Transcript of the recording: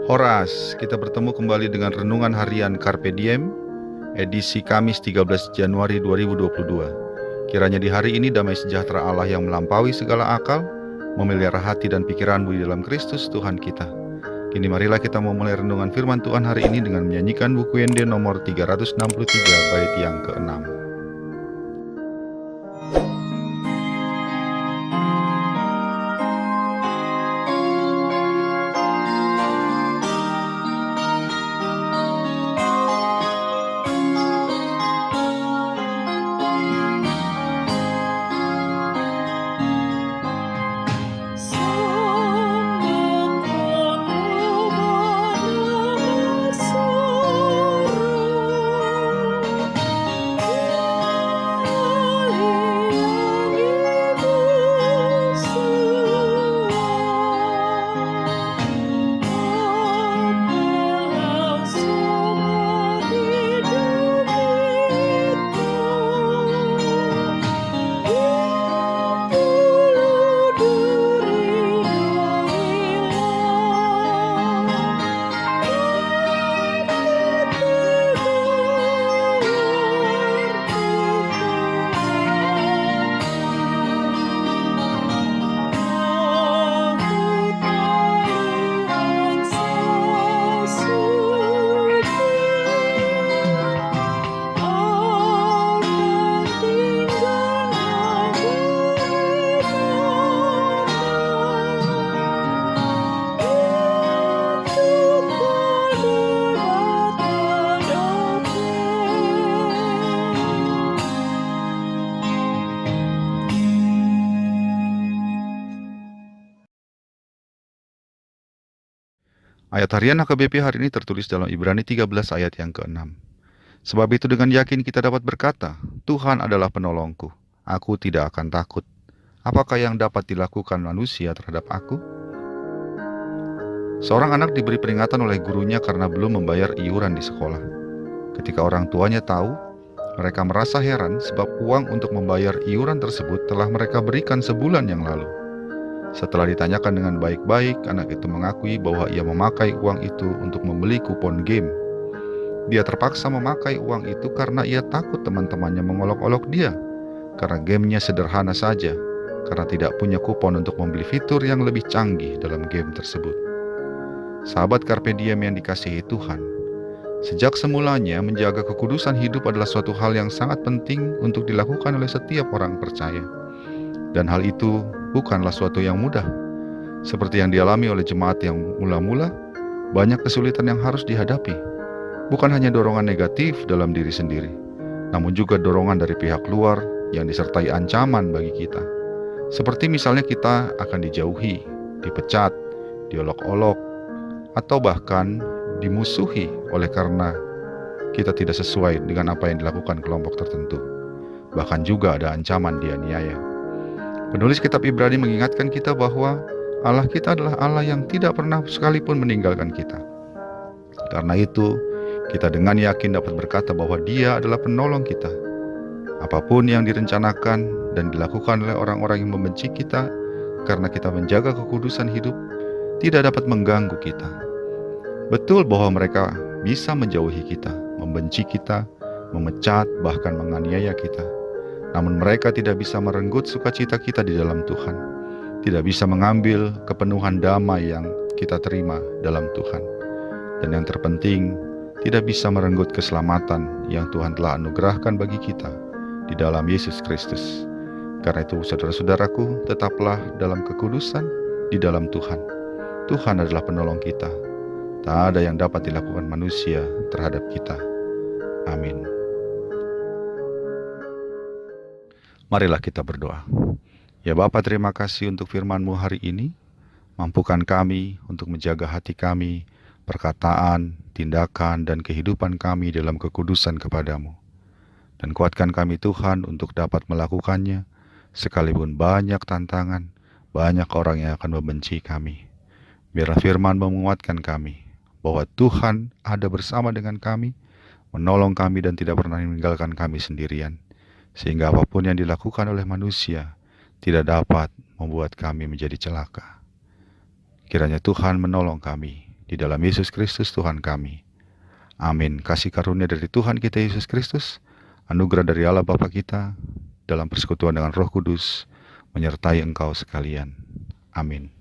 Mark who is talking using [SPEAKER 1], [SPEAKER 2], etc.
[SPEAKER 1] Horas, kita bertemu kembali dengan Renungan Harian Carpe Diem, edisi Kamis 13 Januari 2022. Kiranya di hari ini damai sejahtera Allah yang melampaui segala akal, memelihara hati dan pikiranmu di dalam Kristus Tuhan kita. Kini marilah kita memulai renungan firman Tuhan hari ini dengan menyanyikan buku Yende nomor 363 bait yang ke-6. Ayat harian HKBP hari ini tertulis dalam Ibrani 13 ayat yang ke-6. Sebab itu dengan yakin kita dapat berkata, Tuhan adalah penolongku, aku tidak akan takut. Apakah yang dapat dilakukan manusia terhadap aku? Seorang anak diberi peringatan oleh gurunya karena belum membayar iuran di sekolah. Ketika orang tuanya tahu, mereka merasa heran sebab uang untuk membayar iuran tersebut telah mereka berikan sebulan yang lalu. Setelah ditanyakan dengan baik-baik, anak itu mengakui bahwa ia memakai uang itu untuk membeli kupon game. Dia terpaksa memakai uang itu karena ia takut teman-temannya mengolok-olok dia, karena gamenya sederhana saja, karena tidak punya kupon untuk membeli fitur yang lebih canggih dalam game tersebut. Sahabat Carpe Diem yang dikasihi Tuhan, sejak semulanya menjaga kekudusan hidup adalah suatu hal yang sangat penting untuk dilakukan oleh setiap orang percaya. Dan hal itu bukanlah suatu yang mudah. Seperti yang dialami oleh jemaat yang mula-mula, banyak kesulitan yang harus dihadapi. Bukan hanya dorongan negatif dalam diri sendiri, namun juga dorongan dari pihak luar yang disertai ancaman bagi kita. Seperti misalnya kita akan dijauhi, dipecat, diolok-olok, atau bahkan dimusuhi oleh karena kita tidak sesuai dengan apa yang dilakukan kelompok tertentu. Bahkan juga ada ancaman dianiaya. Penulis kitab Ibrani mengingatkan kita bahwa Allah kita adalah Allah yang tidak pernah sekalipun meninggalkan kita. Karena itu, kita dengan yakin dapat berkata bahwa Dia adalah penolong kita. Apapun yang direncanakan dan dilakukan oleh orang-orang yang membenci kita karena kita menjaga kekudusan hidup, tidak dapat mengganggu kita. Betul bahwa mereka bisa menjauhi kita, membenci kita, memecat, bahkan menganiaya kita. Namun mereka tidak bisa merenggut sukacita kita di dalam Tuhan. Tidak bisa mengambil kepenuhan damai yang kita terima dalam Tuhan. Dan yang terpenting, tidak bisa merenggut keselamatan yang Tuhan telah anugerahkan bagi kita di dalam Yesus Kristus. Karena itu, saudara-saudaraku, tetaplah dalam kekudusan di dalam Tuhan. Tuhan adalah penolong kita. Tak ada yang dapat dilakukan manusia terhadap kita. Amin. Marilah kita berdoa. Ya Bapa, terima kasih untuk firman-Mu hari ini. Mampukan kami untuk menjaga hati kami, perkataan, tindakan, dan kehidupan kami dalam kekudusan kepadamu. Dan kuatkan kami Tuhan untuk dapat melakukannya, sekalipun banyak tantangan, banyak orang yang akan membenci kami. Biarlah firman menguatkan kami, bahwa Tuhan ada bersama dengan kami, menolong kami dan tidak pernah meninggalkan kami sendirian. Sehingga apapun yang dilakukan oleh manusia tidak dapat membuat kami menjadi celaka. Kiranya Tuhan menolong kami Di dalam Yesus Kristus Tuhan kami. Amin. Kasih karunia dari Tuhan kita Yesus Kristus, anugerah dari Allah Bapa kita, dalam persekutuan dengan Roh Kudus, menyertai engkau sekalian. Amin.